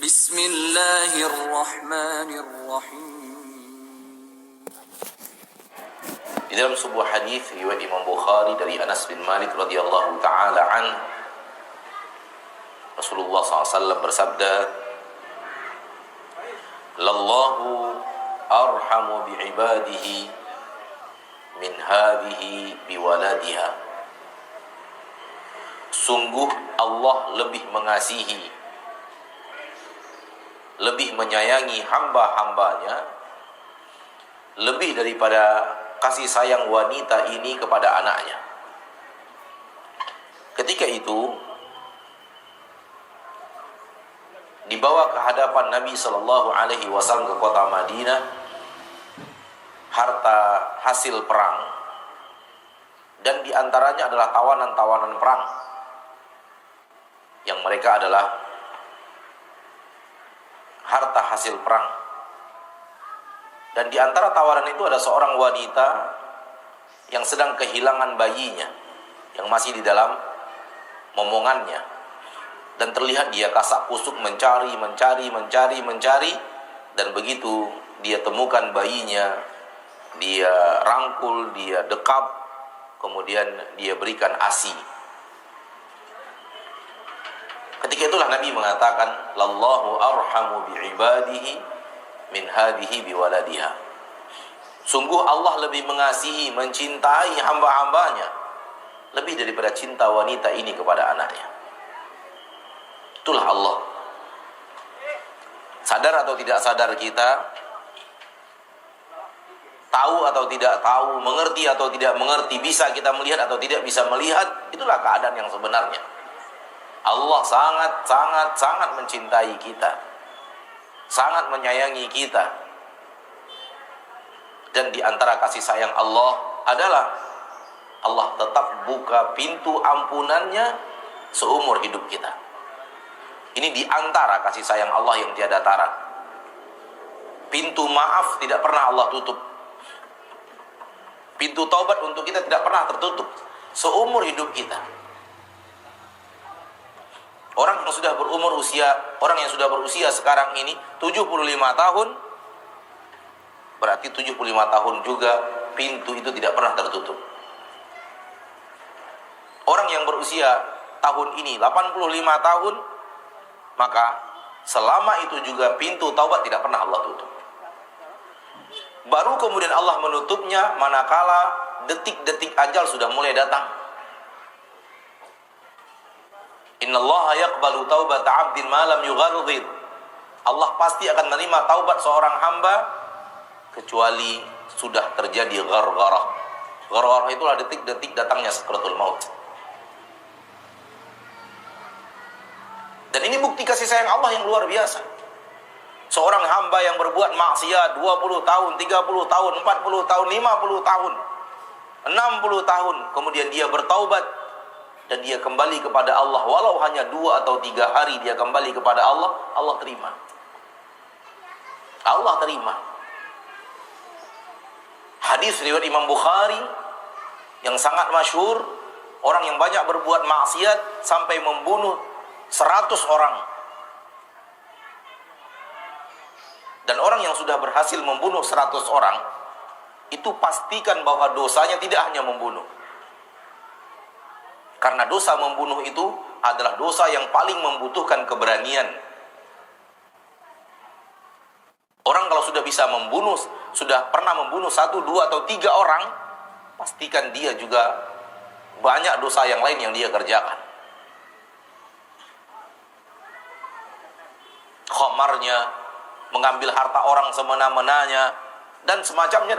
Bismillahirrahmanirrahim. Di dalam sebuah hadis riwayat Imam Bukhari dari Anas bin Malik radhiyallahu taala an, Rasulullah SAW bersabda, "Lallahu arhamu bi'ibadihi min hadhihi biwaladiha." Sungguh Allah lebih mengasihi, lebih menyayangi hamba-hambanya lebih daripada kasih sayang wanita ini kepada anaknya. Ketika itu dibawa ke hadapan Nabi SAW ke kota Madinah harta hasil perang, dan diantaranya adalah tawanan-tawanan perang yang mereka adalah harta hasil perang. Dan di antara tawaran itu ada seorang wanita yang sedang kehilangan bayinya yang masih di dalam momongannya, dan terlihat dia kasak kusuk mencari, dan begitu dia temukan bayinya, dia rangkul, dia dekap, kemudian dia berikan ASI. Ketika itulah Nabi mengatakan, "Lallahu arhamu bi'ibadihi min hadhihi biwaladiha." Sungguh Allah lebih mengasihi, mencintai hamba-hambanya lebih daripada cinta wanita ini kepada anaknya. Itulah Allah. Sadar atau tidak sadar kita, tahu atau tidak tahu, mengerti atau tidak mengerti, bisa kita melihat atau tidak bisa melihat, itulah keadaan yang sebenarnya. Allah sangat mencintai kita, sangat menyayangi kita. Dan di antara kasih sayang Allah adalah Allah tetap buka pintu ampunannya seumur hidup kita. Ini di antara kasih sayang Allah yang tiada tara. Pintu maaf tidak pernah Allah tutup. Pintu taubat untuk kita tidak pernah tertutup seumur hidup kita. Orang yang sudah berusia sekarang ini 75 tahun, berarti 75 tahun juga pintu itu tidak pernah tertutup. Orang yang berusia tahun ini 85 tahun, maka selama itu juga pintu taubat tidak pernah Allah tutup. Baru kemudian Allah menutupnya manakala detik-detik ajal sudah mulai datang. Innallaha yaqbalu taubata 'abdin ma lam yugharghir. Allah pasti akan menerima taubat seorang hamba kecuali sudah terjadi ghargharah. Ghargharah itulah detik-detik datangnya sakratul maut. Dan ini bukti kasih sayang Allah yang luar biasa. Seorang hamba yang berbuat maksiat 20 tahun, 30 tahun, 40 tahun, 50 tahun, 60 tahun, kemudian dia bertaubat dan dia kembali kepada Allah, walau hanya 2 atau 3 hari dia kembali kepada Allah, Allah terima. Allah terima. Hadis riwayat Imam Bukhari yang sangat masyhur, orang yang banyak berbuat maksiat sampai membunuh 100 orang. Dan orang yang sudah berhasil membunuh 100 orang, itu pastikan bahwa dosanya tidak hanya membunuh. Karena dosa membunuh itu adalah dosa yang paling membutuhkan keberanian. Orang kalau sudah bisa membunuh, sudah pernah membunuh 1, 2, atau 3 orang, pastikan dia juga banyak dosa yang lain yang dia kerjakan. Khomarnya, mengambil harta orang semena-menanya, dan semacamnya.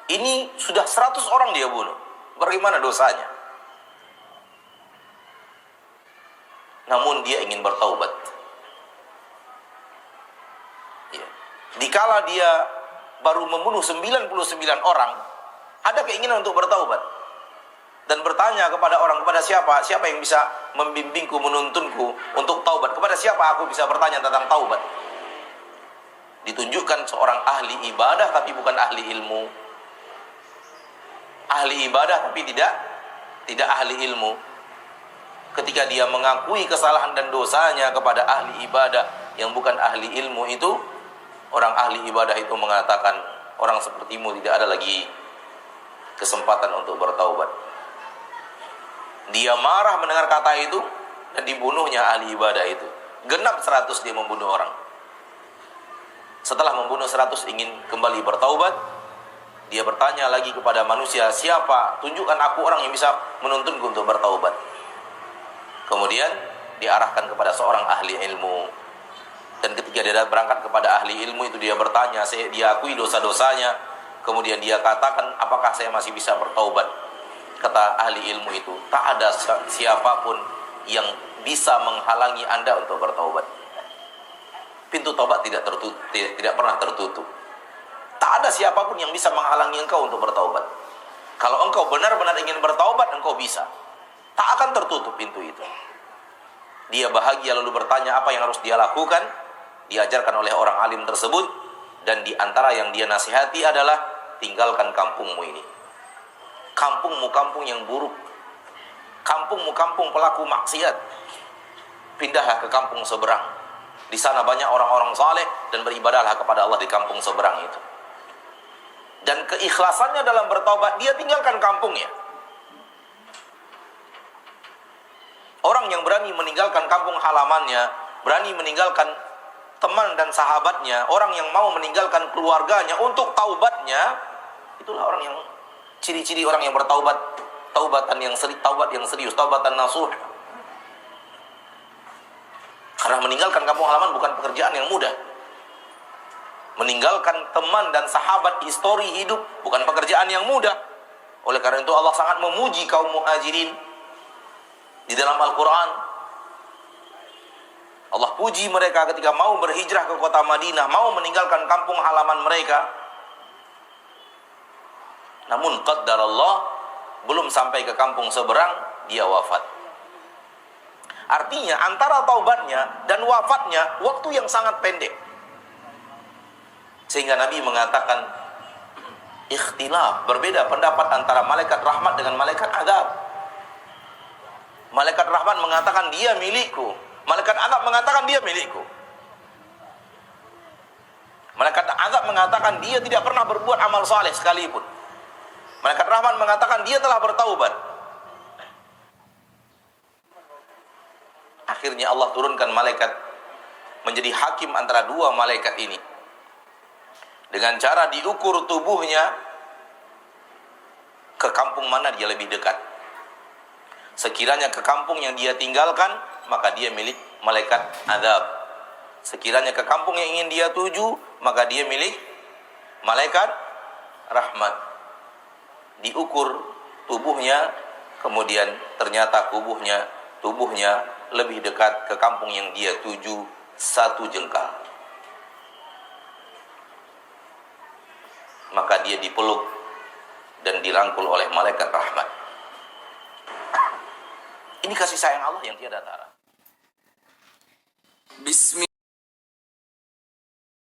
Ini sudah 100 orang dia bunuh. Bagaimana dosanya? Namun dia ingin bertaubat. Ya. Dikala dia baru membunuh 99 orang, ada keinginan untuk bertaubat. Dan bertanya kepada orang, kepada siapa yang bisa membimbingku, menuntunku untuk taubat? Kepada siapa aku bisa bertanya tentang taubat? Ditunjukkan seorang ahli ibadah tapi bukan ahli ilmu. Ahli ibadah tapi tidak ahli ilmu. ketika dia mengakui kesalahan dan dosanya kepada ahli ibadah yang bukan ahli ilmu itu, orang ahli ibadah itu mengatakan, orang sepertimu tidak ada lagi kesempatan untuk bertaubat. Dia marah mendengar kata itu dan dibunuhnya ahli ibadah itu. Genap 100 dia membunuh orang. Setelah membunuh 100 ingin kembali bertaubat, dia bertanya lagi kepada manusia, siapa? Tunjukkan aku orang yang bisa menuntunku untuk bertaubat. Kemudian diarahkan kepada seorang ahli ilmu. Dan ketika dia berangkat kepada ahli ilmu itu, dia bertanya, dia akui dosa-dosanya. Kemudian dia katakan, apakah saya masih bisa bertaubat? Kata ahli ilmu itu, tak ada siapapun yang bisa menghalangi Anda untuk bertaubat. Pintu taubat tidak pernah tertutup. Tak ada siapapun yang bisa menghalangi engkau untuk bertaubat. Kalau engkau benar-benar ingin bertaubat, engkau bisa. Tak akan tertutup pintu itu. Dia bahagia lalu bertanya apa yang harus dia lakukan. Diajarkan oleh orang alim tersebut. Dan di antara yang dia nasihati adalah, tinggalkan kampungmu ini. Kampungmu kampung yang buruk. Kampungmu kampung pelaku maksiat. Pindahlah ke kampung seberang. Di sana banyak orang-orang saleh dan beribadahlah kepada Allah di kampung seberang itu. Dan keikhlasannya dalam bertaubat, dia tinggalkan kampungnya. Orang yang berani meninggalkan kampung halamannya, berani meninggalkan teman dan sahabatnya, orang yang mau meninggalkan keluarganya untuk taubatnya, itulah orang yang ciri-ciri orang yang bertaubat, taubat yang serius, taubatan nasuh. Karena meninggalkan kampung halaman bukan pekerjaan yang mudah. Meninggalkan teman dan sahabat, histori hidup, bukan pekerjaan yang mudah. Oleh karena itu Allah sangat memuji kaum muhajirin di dalam Al-Quran. Allah puji mereka ketika mau berhijrah ke kota Madinah, mau meninggalkan kampung halaman mereka. Namun qaddar Allah, belum sampai ke kampung seberang, dia wafat. Artinya antara taubatnya dan wafatnya waktu yang sangat pendek. Sehingga Nabi mengatakan ikhtilaf, berbeda pendapat antara malaikat rahmat dengan malaikat azab. Malaikat rahmat mengatakan dia milikku, malaikat azab mengatakan dia milikku. Malaikat azab mengatakan dia tidak pernah berbuat amal saleh sekalipun. Malaikat rahmat mengatakan dia telah bertaubat. Akhirnya Allah turunkan malaikat menjadi hakim antara dua malaikat ini. Dengan cara diukur tubuhnya, ke kampung mana dia lebih dekat. Sekiranya ke kampung yang dia tinggalkan, maka dia milik malaikat azab. Sekiranya ke kampung yang ingin dia tuju, maka dia milik malaikat rahmat. Diukur tubuhnya, kemudian ternyata tubuhnya lebih dekat ke kampung yang dia tuju 1 jengkal. Maka dia dipeluk dan dirangkul oleh malaikat rahmat. Ini kasih sayang Allah yang tiada tara. Bismillah.